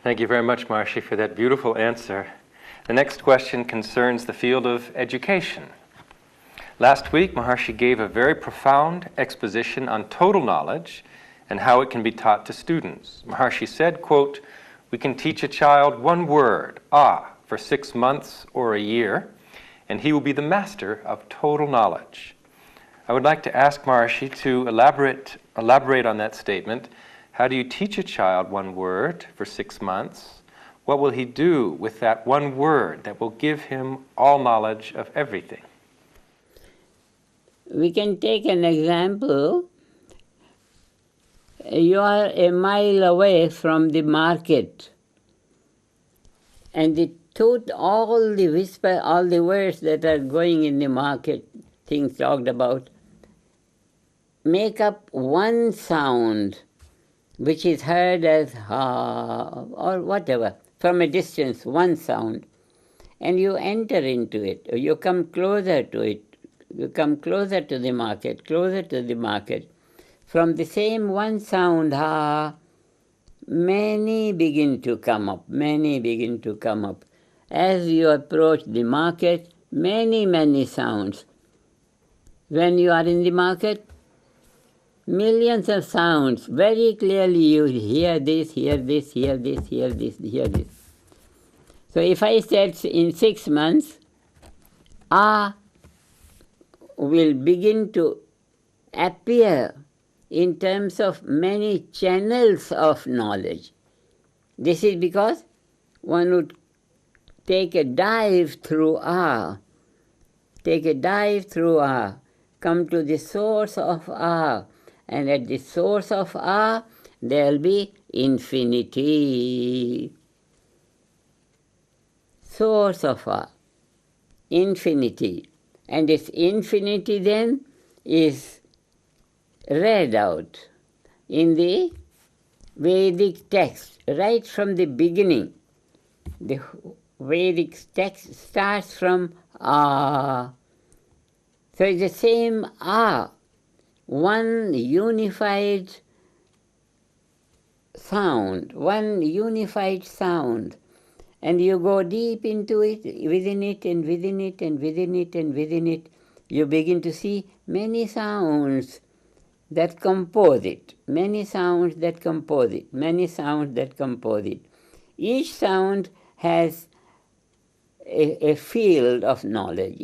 Thank you very much, Maharishi, for that beautiful answer. The next question concerns the field of education. Last week, Maharishi gave a very profound exposition on total knowledge and how it can be taught to students. Maharishi said, quote, "We can teach a child one word, for 6 months or a year, and he will be the master of total knowledge." I would like to ask Maharishi to elaborate on that statement. How do you teach a child one word for 6 months? What will he do with that one word that will give him all knowledge of everything? We can take an example. You are a mile away from the market, and all the words that are going in the market, things talked about, make up one sound which is heard as ha or whatever, from a distance, one sound. And you enter into it, or you come closer to it, you come closer to the market, From the same one sound, ha, many begin to come up. As you approach the market, many sounds. When you are in the market, millions of sounds. Very clearly you hear this. So if I said in 6 months, will begin to appear in terms of many channels of knowledge. This is because one would take a dive through come to the source of and at the source of there will be infinity. Source of infinity. And this infinity then is read out in the Vedic text right from the beginning. The Vedic text starts from So it's the same one unified sound, and you go deep into it, within it, you begin to see many sounds that compose it. Each sound has a field of knowledge.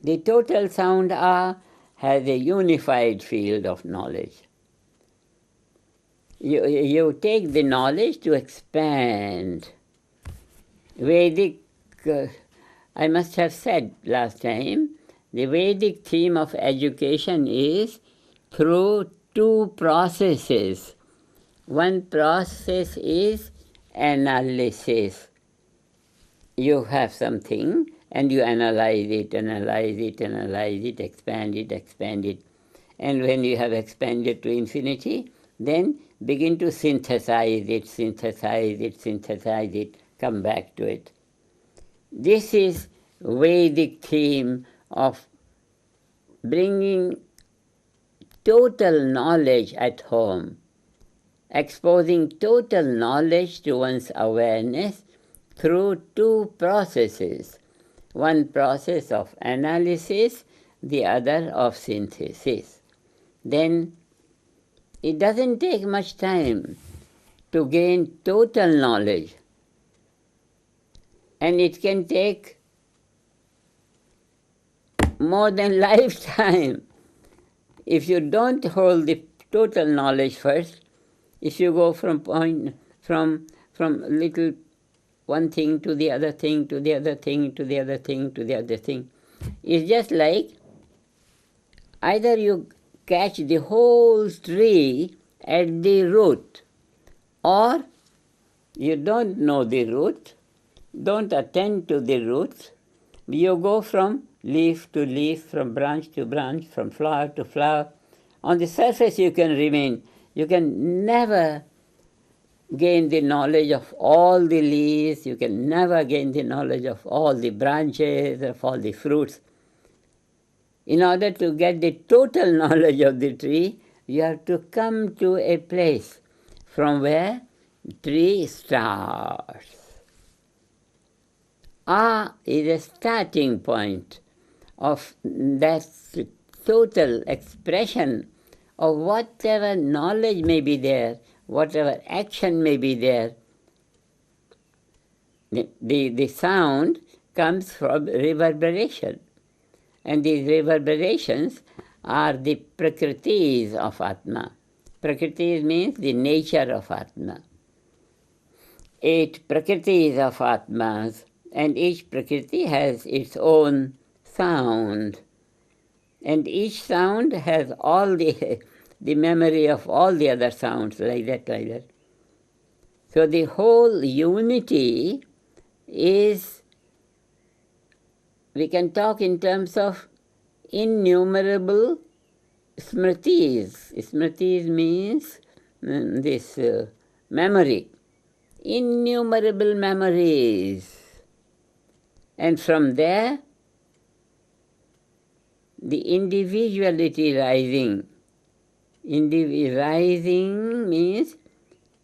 The total sound has a unified field of knowledge. You take the knowledge to expand. Vedic, I must have said last time, the Vedic theme of education is through two processes. One process is analysis. You have something and you analyze it, expand it. And when you have expanded to infinity, then begin to synthesize it, come back to it. This is Vedic theme of bringing total knowledge at home, exposing total knowledge to one's awareness through two processes. One process of analysis, the other of synthesis. Then it doesn't take much time to gain total knowledge, and it can take more than lifetime. If you don't hold the total knowledge first, if you go from little one thing to the other thing, it's just like either you catch the whole tree at the root, or you don't know the root, don't attend to the roots, you go from leaf to leaf, from branch to branch, from flower to flower. On the surface you can remain. You can never gain the knowledge of all the leaves, you can never gain the knowledge of all the branches, of all the fruits. In order to get the total knowledge of the tree, you have to come to a place. From where tree starts. Is a starting point of that total expression of whatever knowledge may be there, whatever action may be there. The sound comes from reverberation. And these reverberations are the prakritis of Atma. Prakriti means the nature of Atma. 8 prakritis of Atmas, and each prakriti has its own sound. And each sound has all the memory of all the other sounds, like that. So the whole unity is, we can talk in terms of innumerable smritis. Smritis means this memory. Innumerable memories. And from there, the individuality rising. Rising means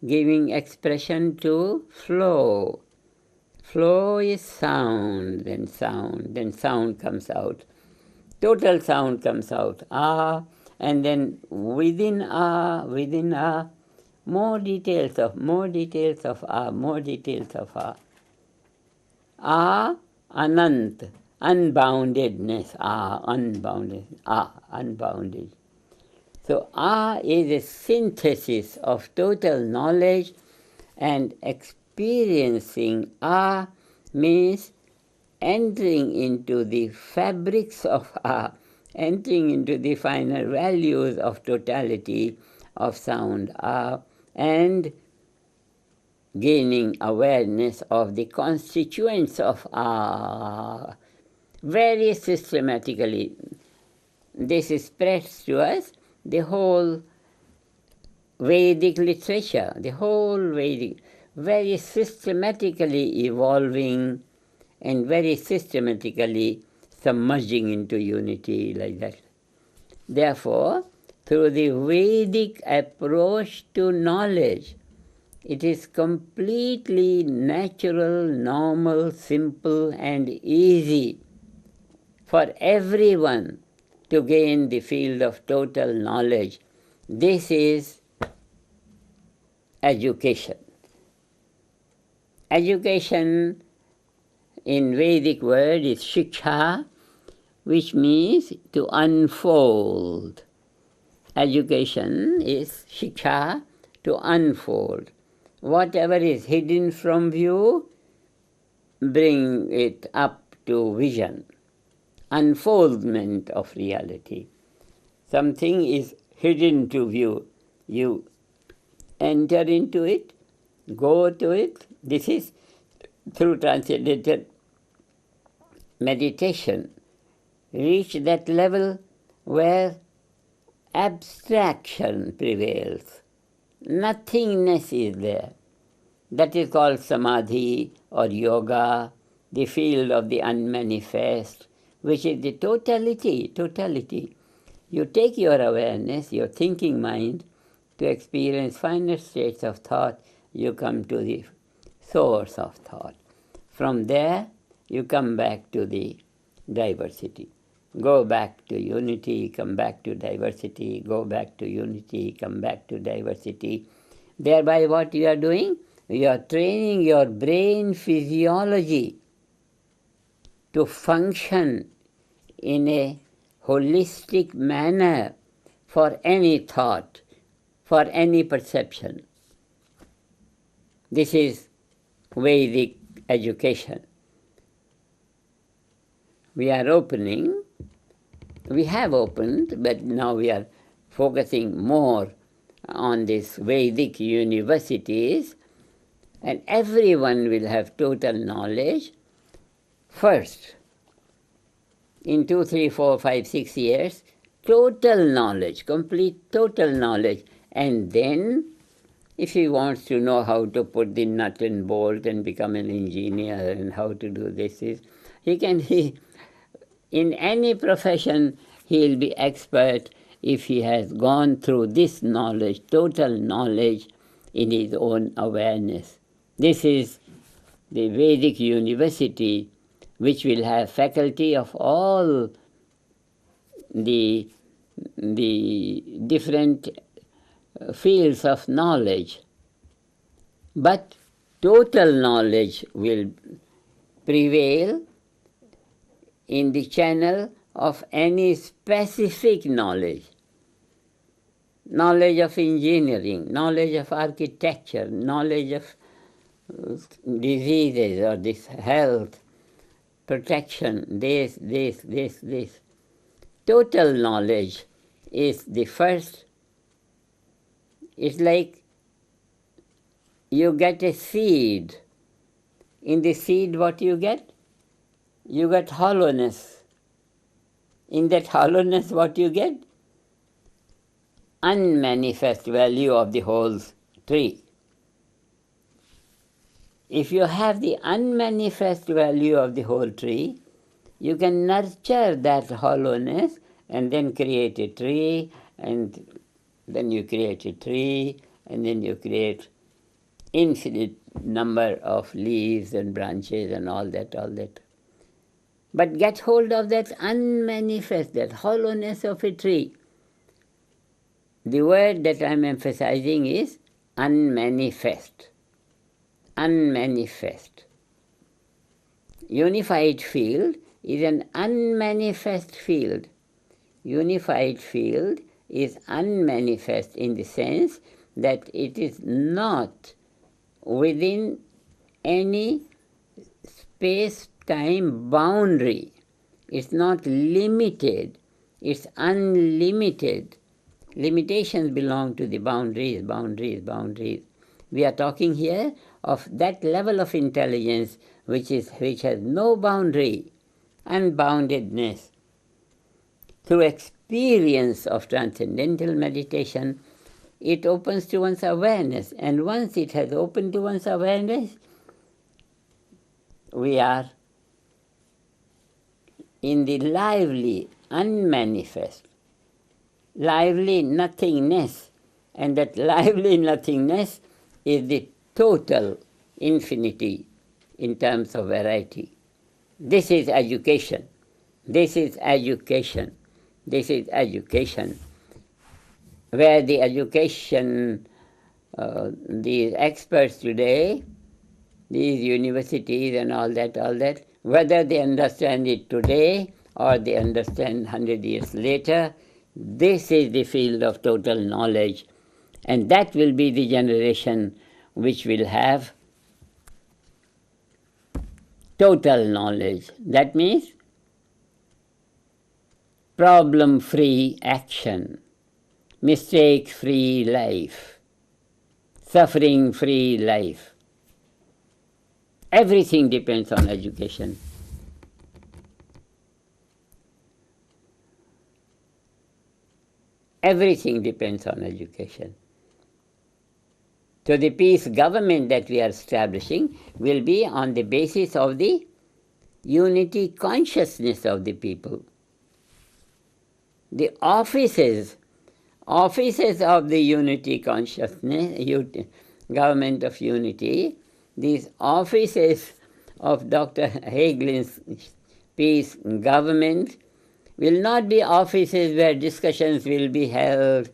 giving expression to flow. Flow is sound, then sound comes out. Total sound comes out, and then within more details of anant, unboundedness, unbounded. So is a synthesis of total knowledge, and experiencing means entering into the fabrics of entering into the final values of totality of sound and gaining awareness of the constituents of very systematically. This spreads to us the whole Vedic literature, the whole Vedic, very systematically evolving and very systematically submerging into unity like that. Therefore, through the Vedic approach to knowledge, it is completely natural, normal, simple and easy for everyone to gain the field of total knowledge. This is education. Education in Vedic word is shiksha, which means to unfold. Education is shiksha, to unfold. Whatever is hidden from view, bring it up to vision. Unfoldment of reality. Something is hidden to view. You enter into it, go to it. This is through transcendental meditation. Reach that level where abstraction prevails. Nothingness is there. That is called samadhi or yoga, the field of the unmanifest, which is the totality. You take your awareness, your thinking mind, to experience finer states of thought. You come to the source of thought. From there, you come back to the diversity. Go back to unity, come back to diversity, go back to unity, come back to diversity. Thereby what you are doing? You are training your brain physiology to function in a holistic manner for any thought, for any perception. This is Vedic education. We have opened, but now we are focusing more on these Vedic universities, and everyone will have total knowledge. First, in 2, 3, 4, 5, 6 years, total knowledge, complete total knowledge. And then, if he wants to know how to put the nut and bolt and become an engineer and how to do this, in any profession, he will be expert if he has gone through this knowledge, total knowledge, in his own awareness. This is the Vedic University, which will have faculty of all the different fields of knowledge. But total knowledge will prevail in the channel of any specific knowledge. Knowledge of engineering, knowledge of architecture, knowledge of diseases or this health, protection, this. Total knowledge is the first. It's like you get a seed. In the seed, what you get? You get hollowness. In that hollowness, what you get? Unmanifest value of the whole tree. If you have the unmanifest value of the whole tree, you can nurture that hollowness and then create a tree, and then you create a tree, and then you create infinite number of leaves and branches and all that. But get hold of that unmanifest, that hollowness of a tree. The word that I'm emphasizing is unmanifest. Unmanifest. Unified field is an unmanifest field. Unified field is unmanifest in the sense that it is not within any space-time boundary. It's not limited. It's unlimited. Limitations belong to the boundaries. We are talking here of that level of intelligence which has no boundary, unboundedness. Through experience of transcendental meditation, it opens to one's awareness, and once it has opened to one's awareness, we are in the lively, unmanifest, lively nothingness, and that lively nothingness is the total infinity in terms of variety. This is education. This is education. This is education. Where the education, these experts today, these universities and all that, whether they understand it today or they understand 100 years later, this is the field of total knowledge. And that will be the generation which will have total knowledge. That means problem-free action, mistake-free life, suffering-free life. Everything depends on education. Everything depends on education. So the peace government that we are establishing will be on the basis of the unity consciousness of the people. The offices of the unity consciousness, government of unity, these offices of Dr. Hagelin's peace government will not be offices where discussions will be held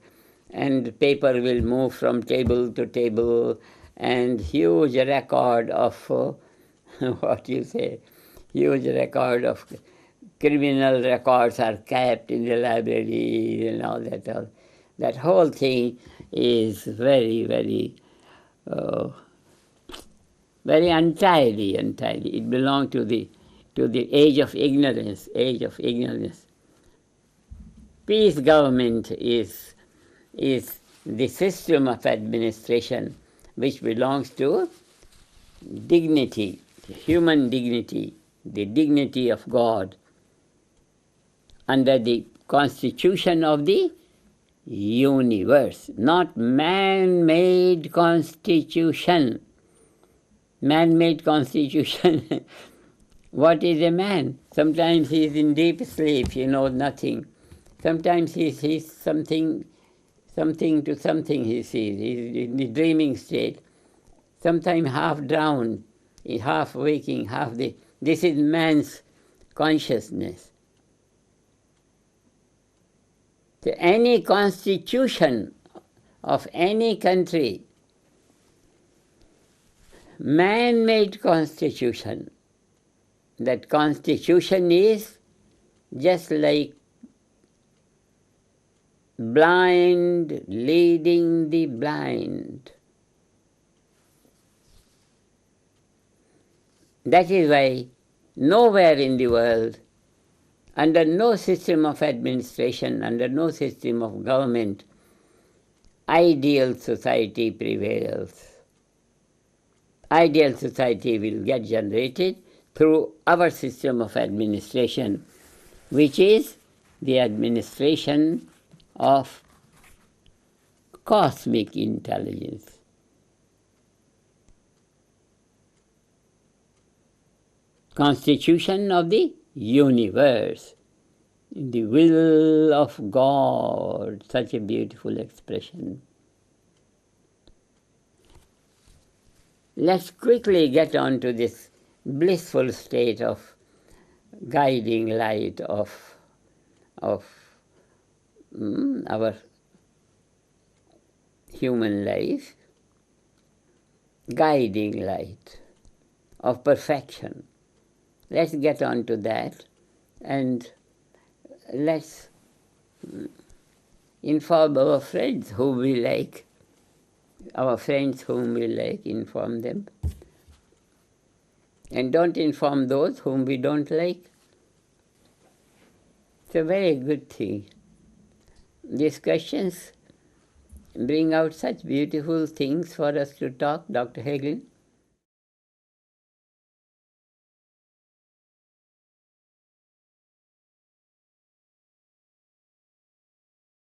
and paper will move from table to table and huge record of, huge record of criminal records are kept in the library and all that. That whole thing is very, very, very untidy. It belongs to the age of ignorance. Peace government is the system of administration which belongs to dignity, human dignity, the dignity of God, under the constitution of the universe, not man-made constitution. Man-made constitution. What is a man? Sometimes he is in deep sleep, he knows nothing. Sometimes he sees something something to something he sees. He's in the dreaming state, sometimes half drowned, half waking, this is man's consciousness. So any constitution of any country, man-made constitution, that constitution is just like blind leading the blind. That is why nowhere in the world, under no system of administration, under no system of government, ideal society prevails. Ideal society will get generated through our system of administration, which is the administration of cosmic intelligence. Constitution of the universe, the will of God, such a beautiful expression. Let's quickly get on to this blissful state of guiding light of our human life, guiding light of perfection. Let's get on to that, and let's inform our friends whom we like, inform them. And don't inform those whom we don't like. It's a very good thing. These questions bring out such beautiful things for us to talk, Dr. Hagelin.